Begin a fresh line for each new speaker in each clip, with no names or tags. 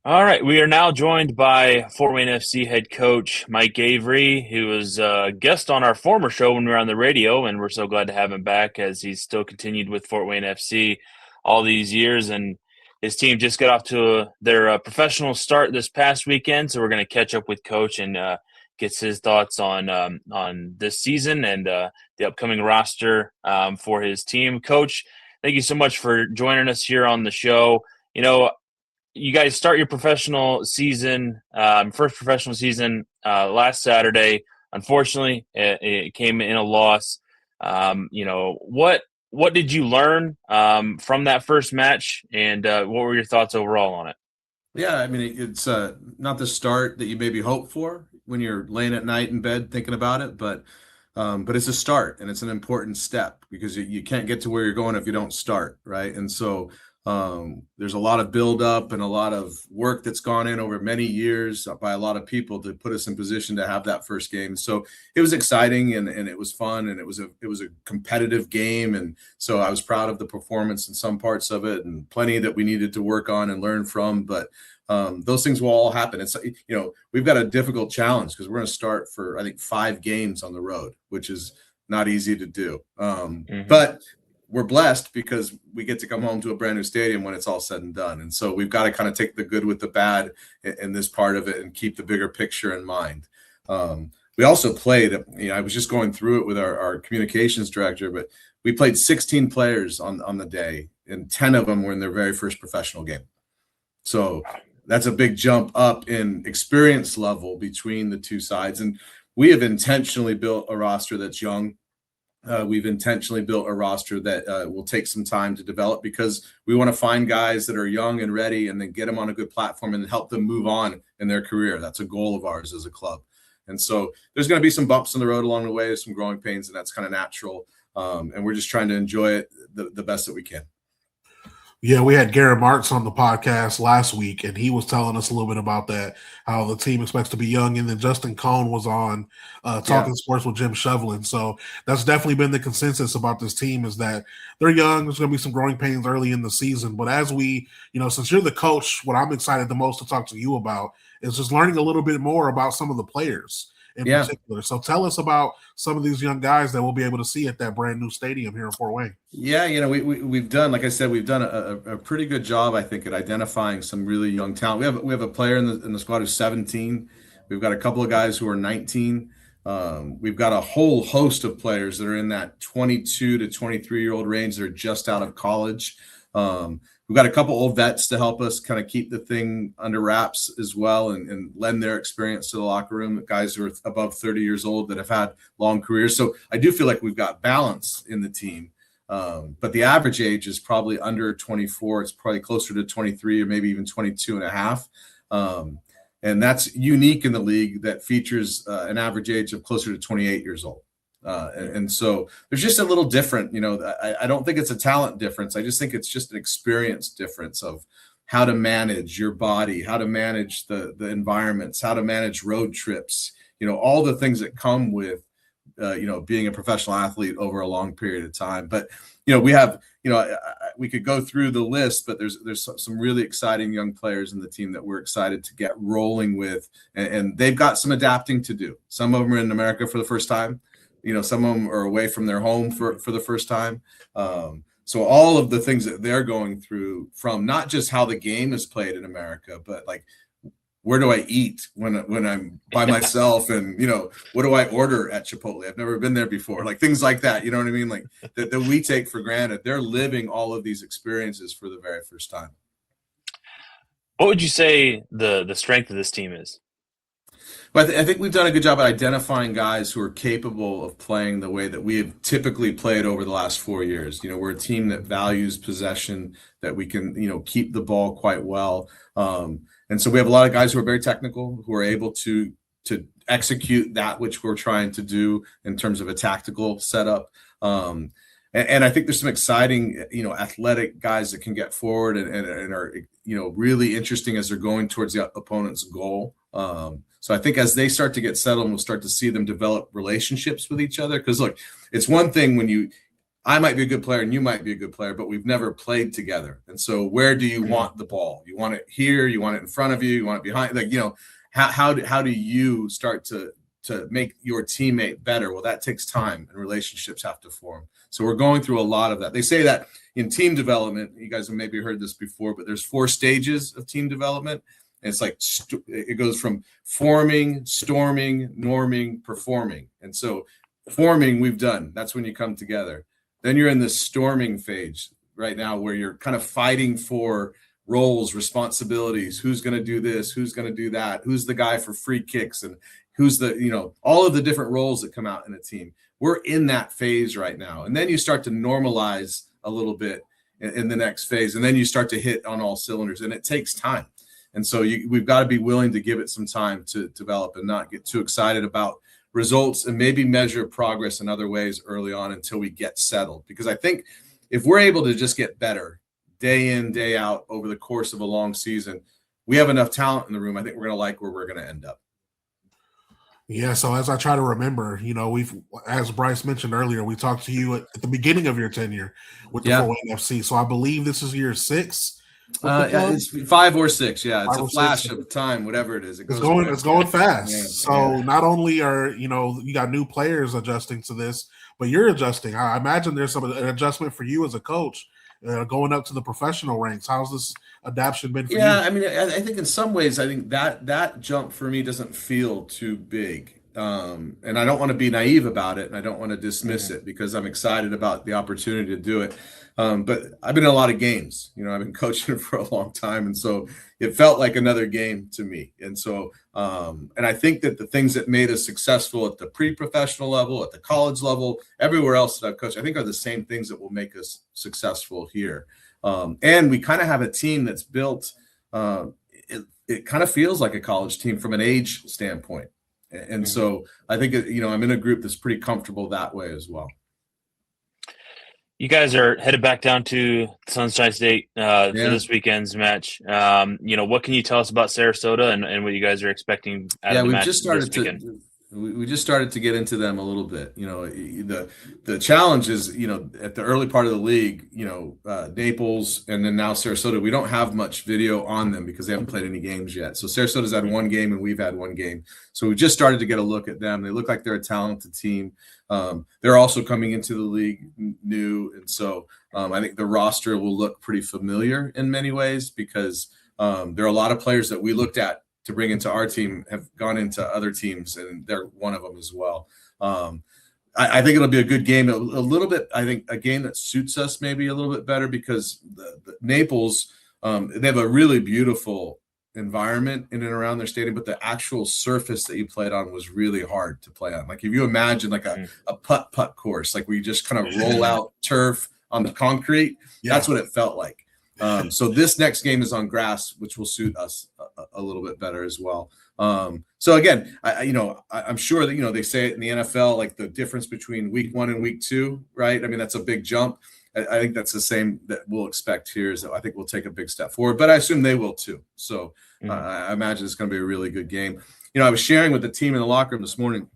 All right, we are now joined by Fort Wayne FC head coach Mike Avery, who was a guest on our former show when we were on the radio, and we're so glad to have him back as he's still continued with Fort Wayne FC all these years. And his team just got off to their professional start this past weekend, so we're going to catch up with Coach and get his thoughts on this season and the upcoming roster for his team. Coach, thank you so much for joining us here on the show. You guys start your professional season, first professional season last Saturday. Unfortunately, it came in a loss. What did you learn from that first match, and what were your thoughts overall on it?
Yeah, I mean, it's not the start that you maybe hope for when you're laying at night in bed thinking about it, but it's a start and it's an important step because you can't get to where you're going if you don't start, right? And so there's a lot of buildup and a lot of work that's gone in over many years by a lot of people to put us in position to have that first game. So it was exciting and it was fun and it was a competitive game. And so I was proud of the performance in some parts of it and plenty that we needed to work on and learn from. But those things will all happen. It's, we've got a difficult challenge because we're going to start for, I think, 5 games on the road, which is not easy to do. But we're blessed because we get to come home to a brand new stadium when it's all said and done. And so we've got to kind of take the good with the bad in this part of it and keep the bigger picture in mind. We also played, I was just going through it with our communications director, but we played 16 players on the day and 10 of them were in their very first professional game. So that's a big jump up in experience level between the two sides. And we have intentionally built a roster that's young. We've intentionally built a roster that will take some time to develop because we want to find guys that are young and ready and then get them on a good platform and help them move on in their career. That's a goal of ours as a club. And so there's going to be some bumps in the road along the way, some growing pains, and that's kind of natural. And we're just trying to enjoy it the best that we can.
Yeah, we had Garrett Marks on the podcast last week, and he was telling us a little bit about that, how the team expects to be young. And then Justin Cohn was on Talking Sports with Jim Shovelin. So that's definitely been the consensus about this team is that they're young. There's going to be some growing pains early in the season. But as we, since you're the coach, what I'm excited the most to talk to you about is just learning a little bit more about some of the players in particular. So tell us about some of these young guys that we'll be able to see at that brand new stadium here in Fort Wayne.
Yeah, we've done, like I said, we've done a pretty good job, I think, at identifying some really young talent. We have a player in the squad who's 17. We've got a couple of guys who are 19. We've got a whole host of players that are in that 22 to 23-year-old range that are just out of college. We've got a couple old vets to help us kind of keep the thing under wraps as well and lend their experience to the locker room, guys who are above 30 years old that have had long careers. So I do feel like we've got balance in the team. But the average age is probably under 24. It's probably closer to 23 or maybe even 22 and a half. And that's unique in the league that features an average age of closer to 28 years old. And so there's just a little different, I don't think it's a talent difference. I just think it's just an experience difference of how to manage your body, how to manage the environments, how to manage road trips, all the things that come with, being a professional athlete over a long period of time. But, we have, we could go through the list, but there's some really exciting young players in the team that we're excited to get rolling with. And they've got some adapting to do. Some of them are in America for the first time. Some of them are away from their home for the first time. So all of the things that they're going through from not just how the game is played in America, but like, where do I eat when I'm by myself? And, what do I order at Chipotle? I've never been there before. Like things like that, you know what I mean? Like that we take for granted. They're living all of these experiences for the very first time.
What would you say the strength of this team is?
But I think we've done a good job at identifying guys who are capable of playing the way that we have typically played over the last 4 years. We're a team that values possession, that we can, keep the ball quite well. And so we have a lot of guys who are very technical, who are able to execute that which we're trying to do in terms of a tactical setup. And I think there's some exciting, athletic guys that can get forward and are, really interesting as they're going towards the opponent's goal. So I think as they start to get settled, we'll start to see them develop relationships with each other. Because look, it's one thing when I might be a good player and you might be a good player, but we've never played together. And so where do you want the ball? You want it here, you want it in front of you, you want it behind, like, how do you start to make your teammate better? Well, that takes time, and relationships have to form. So we're going through a lot of that. They say that in team development, you guys have maybe heard this before, but there's 4 stages of team development. And it's like it goes from forming, storming, norming, performing. And so forming, we've done. That's when you come together. Then you're in the storming phase right now, where you're kind of fighting for roles, responsibilities. Who's going to do this? Who's going to do that? Who's the guy for free kicks? And who's the, all of the different roles that come out in a team. We're in that phase right now. And then you start to normalize a little bit in the next phase. And then you start to hit on all cylinders. And it takes time. And so we've got to be willing to give it some time to develop and not get too excited about results, and maybe measure progress in other ways early on until we get settled. Because I think if we're able to just get better day in, day out over the course of a long season, we have enough talent in the room. I think we're going to like where we're going to end up.
Yeah, so as I try to remember, as Bryce mentioned earlier, we talked to you at the beginning of your tenure with the Fort Wayne FC. So I believe this is year 6.
It's 5 or 6. Yeah, it's a flash of time, whatever it is. It's
going fast.
Yeah.
So not only are you got new players adjusting to this, but you're adjusting. I imagine there's an adjustment for you as a coach going up to the professional ranks. How's this adaptation been for you?
Yeah, I mean, I think in some ways, I think that jump for me doesn't feel too big. And I don't want to be naive about it, and I don't want to dismiss it, because I'm excited about the opportunity to do it. But I've been in a lot of games. I've been coaching for a long time, and so it felt like another game to me. And so, and I think that the things that made us successful at the pre-professional level, at the college level, everywhere else that I've coached, I think are the same things that will make us successful here. And we kind of have a team that's built. It kind of feels like a college team from an age standpoint. And so I think, I'm in a group that's pretty comfortable that way as well.
You guys are headed back down to Sunshine State for this weekend's match. What can you tell us about Sarasota and what you guys are expecting out of the match this weekend?
We just started to get into them a little bit. The challenge is, at the early part of the league, Naples and then now Sarasota, we don't have much video on them because they haven't played any games yet. So Sarasota's had 1 game and we've had 1 game. So we just started to get a look at them. They look like they're a talented team. They're also coming into the league new. And so I think the roster will look pretty familiar in many ways, because there are a lot of players that we looked at to bring into our team have gone into other teams, and they're one of them as well. I think it'll be a good game. A little bit, I think, a game that suits us maybe a little bit better, because the Naples, they have a really beautiful environment in and around their stadium, but the actual surface that you played on was really hard to play on. Like if you imagine like a putt course, like where you just kind of roll out turf on the concrete, that's what it felt like. So this next game is on grass, which will suit us a little bit better as well. So again, I'm sure that, they say it in the NFL, like the difference between week 1 and week 2, right? I mean, that's a big jump. I think that's the same that we'll expect here, is that I think we'll take a big step forward, but I assume they will too. So I imagine it's going to be a really good game. I was sharing with the team in the locker room this morning,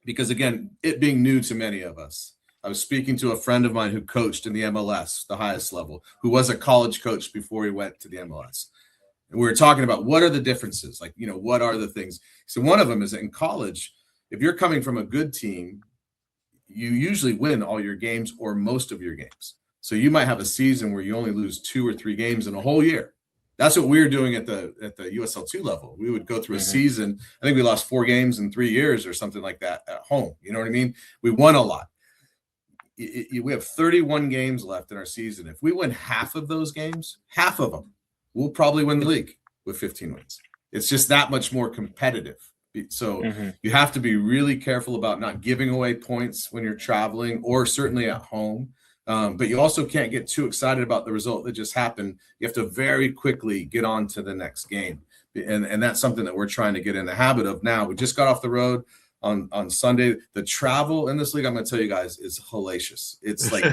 because again, it being new to many of us, I was speaking to a friend of mine who coached in the MLS, the highest level, who was a college coach before he went to the MLS. And we were talking about what are the differences? Like, what are the things? So one of them is that in college, if you're coming from a good team, you usually win all your games or most of your games. So you might have a season where you only lose 2 or 3 games in a whole year. That's what we were doing at the USL2 level. We would go through a season. I think we lost 4 games in 3 years or something like that at home. You know what I mean? We won a lot. We have 31 games left in our season. If we win half of those games, half of them, we'll probably win the league with 15 wins. It's just that much more competitive. So you have to be really careful about not giving away points when you're traveling or certainly at home. But you also can't get too excited about the result that just happened. You have to very quickly get on to the next game. And that's something that we're trying to get in the habit of now. We just got off the road on Sunday. The travel in this league, I'm going to tell you guys, is hellacious. It's like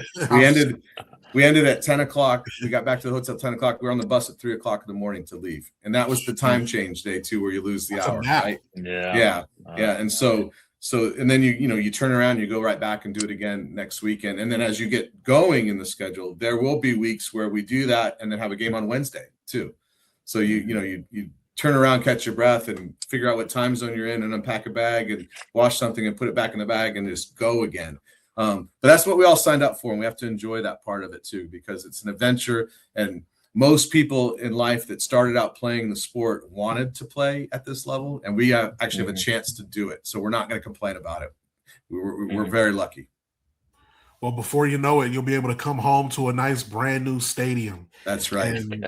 we ended at 10 o'clock. We got back to the hotel at 10 o'clock. We were on the bus at 3 o'clock in the morning to leave. And that was the time change day too, where you lose the hour, right?
Yeah.
And so So, and then you turn around, you go right back and do it again next weekend. And then as you get going in the schedule, there will be weeks where we do that and then have a game on Wednesday too. So you turn around, catch your breath, and figure out what time zone you're in, and unpack a bag and wash something and put it back in the bag and just go again. But that's what we all signed up for, and we have to enjoy that part of it too, because it's an adventure. And most people in life that started out playing the sport wanted to play at this level, and we actually have a chance to do it. So we're not going to complain about it. We're very lucky.
Well, before you know it, you'll be able to come home to a nice brand new stadium.
That's right.
And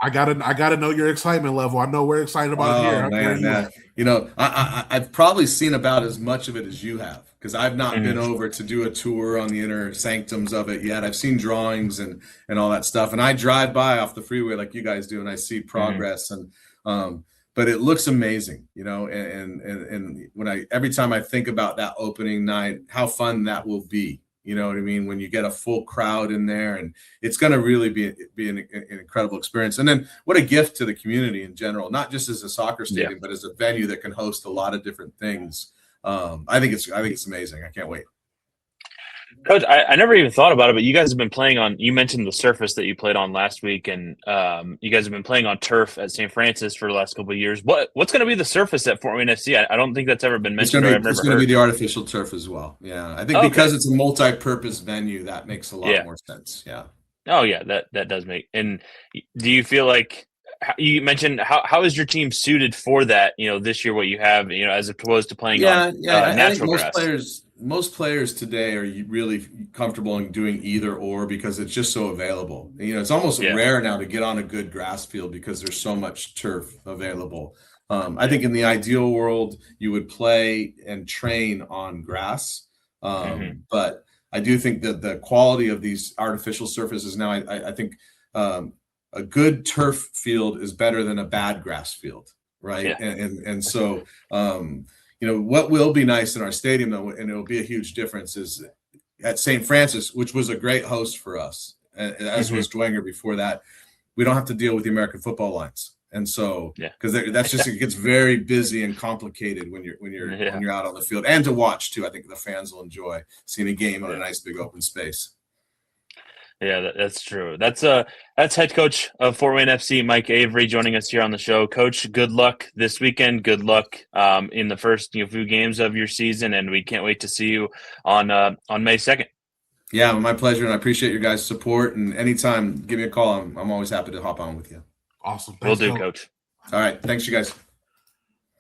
I gotta know your excitement level. I know we're excited about it here.
Man. I've probably seen about as much of it as you have, because I've not been over to do a tour on the inner sanctums of it yet. I've seen drawings and all that stuff, and I drive by off the freeway like you guys do, and I see progress and but it looks amazing, and when every time I think about that opening night, how fun that will be. You know what I mean? When you get a full crowd in there, and it's going to really be an incredible experience. And then what a gift to the community in general, not just as a soccer stadium, but as a venue that can host a lot of different things. I think it's amazing. I can't wait.
Coach, I never even thought about it, but you guys have been playing on – you mentioned the surface that you played on last week, and you guys have been playing on turf at St. Francis for the last couple of years. What's going to be the surface at Fort Wayne FC? I don't think that's ever been mentioned.
It's going to be the artificial turf as well. Yeah, I think because it's a multi-purpose venue, that makes a lot more sense. Yeah.
Oh, yeah, that does make – and do you feel like – you mentioned how is your team suited for that, this year, what you have, as opposed to playing on natural grass?
Most players today are really comfortable in doing either or, because it's just so available. It's almost rare now to get on a good grass field because there's so much turf available. I think in the ideal world, you would play and train on grass. But I do think that the quality of these artificial surfaces now, I think a good turf field is better than a bad grass field, right? Yeah. And so, what will be nice in our stadium, though, and it'll be a huge difference, is at St. Francis, which was a great host for us, as was Dwenger before that. We don't have to deal with the American football lines, and so because that's just it gets very busy and complicated when you're out on the field, and to watch too. I think the fans will enjoy seeing a game on a nice big open space.
Yeah, that's true. That's head coach of Fort Wayne FC, Mike Avery, joining us here on the show. Coach, good luck this weekend. Good luck in the first few games of your season, and we can't wait to see you on May 2nd. Yeah,
my pleasure, and I appreciate your guys' support. And anytime, give me a call. I'm always happy to hop on with you.
Awesome.
Will do, Coach.
All right. Thanks, you guys.